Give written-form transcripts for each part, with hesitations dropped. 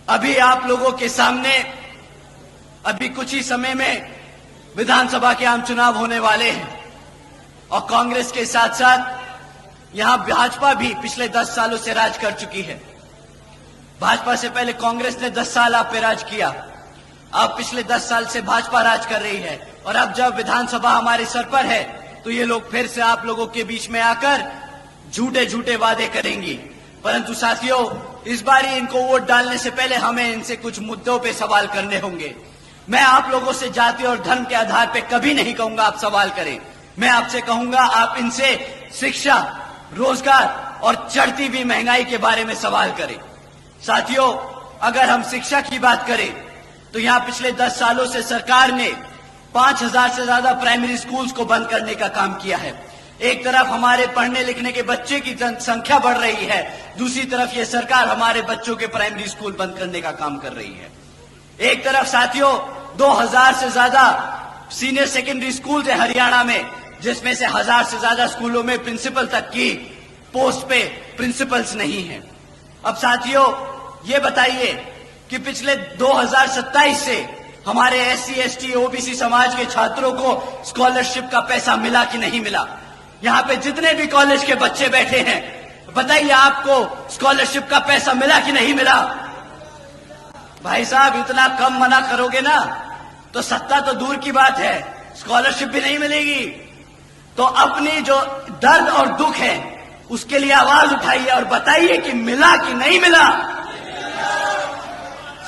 अभी आप लोगों के सामने अभी कुछ ही समय में विधानसभा के आम चुनाव होने वाले हैं और कांग्रेस के साथ साथ यहां भाजपा भी पिछले 10 सालों से राज कर चुकी है। भाजपा से पहले कांग्रेस ने 10 साल आप पे राज किया, अब पिछले 10 साल से भाजपा राज कर रही है और अब जब विधानसभा हमारे सर पर है तो ये लोग फिर से आप लोगों के बीच में आकर झूठे झूठे वादे करेंगी। परंतु साथियों, इस बार इनको वोट डालने से पहले हमें इनसे कुछ मुद्दों पे सवाल करने होंगे। मैं आप लोगों से जाति और धर्म के आधार पे कभी नहीं कहूंगा आप सवाल करें। मैं आपसे कहूंगा आप इनसे शिक्षा, रोजगार और चढ़ती हुई महंगाई के बारे में सवाल करें। साथियों, अगर हम शिक्षा की बात करें तो यहां पिछले 10 सालों से सरकार ने 5000 से ज्यादा प्राइमरी स्कूल्स को बंद करने का काम किया है। एक तरफ हमारे पढ़ने लिखने के बच्चे की संख्या बढ़ रही है, दूसरी तरफ ये सरकार हमारे बच्चों के प्राइमरी स्कूल बंद करने का काम कर रही है। एक तरफ साथियों 2000 से ज्यादा सीनियर सेकेंडरी स्कूल है हरियाणा में, जिसमें से 1000 से ज्यादा स्कूलों में प्रिंसिपल तक की पोस्ट पे प्रिंसिपल्स नहीं है। अब साथियों ये बताइए कि पिछले 2027 से हमारे SC, ST, OBC समाज के छात्रों को स्कॉलरशिप का पैसा मिला कि नहीं मिला? यहाँ पे जितने भी कॉलेज के बच्चे बैठे हैं, बताइए आपको स्कॉलरशिप का पैसा मिला कि नहीं मिला? भाई साहब, इतना कम मना करोगे ना तो सत्ता तो दूर की बात है, स्कॉलरशिप भी नहीं मिलेगी। तो अपनी जो दर्द और दुख है उसके लिए आवाज उठाइए और बताइए कि मिला कि नहीं मिला।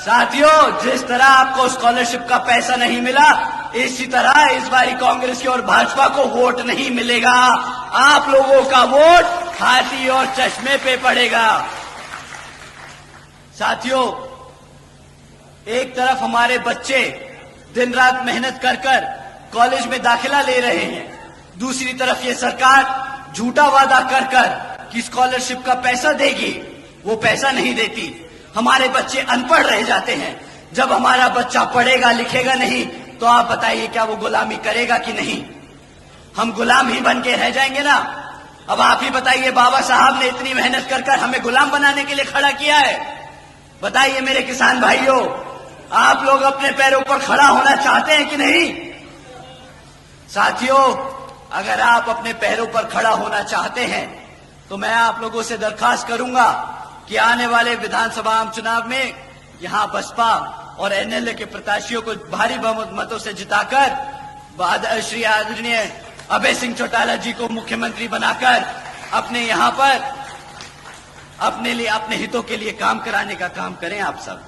साथियों, जिस तरह आपको स्कॉलरशिप का पैसा नहीं मिला, इसी तरह इस बारी कांग्रेस की और भाजपा को वोट नहीं मिलेगा। आप लोगों का वोट हाथी और चश्मे पे पड़ेगा। साथियों, एक तरफ हमारे बच्चे दिन रात मेहनत कर कर कॉलेज में दाखिला ले रहे हैं, दूसरी तरफ ये सरकार झूठा वादा कर कर कि स्कॉलरशिप का पैसा देगी, वो पैसा नहीं देती। हमारे बच्चे अनपढ़ रह जाते हैं। जब हमारा बच्चा पढ़ेगा लिखेगा नहीं तो आप बताइए क्या वो गुलामी करेगा कि नहीं? हम गुलाम ही बन के रह जाएंगे ना। अब आप ही बताइए, बाबा साहब ने इतनी मेहनत कर कर हमें गुलाम बनाने के लिए खड़ा किया है। बताइए मेरे किसान भाइयों, आप लोग अपने पैरों पर खड़ा होना चाहते हैं कि नहीं? साथियों, अगर आप अपने पैरों पर खड़ा होना चाहते हैं तो मैं आप लोगों से दरखास्त करूंगा कि आने वाले विधानसभा आम चुनाव में यहां बसपा और NLA के प्रत्याशियों को भारी बहुमत मतों से जिताकर श्री आदरणीय अभय सिंह चौटाला जी को मुख्यमंत्री बनाकर अपने यहां पर अपने लिए, अपने हितों के लिए काम कराने का काम करें आप सब।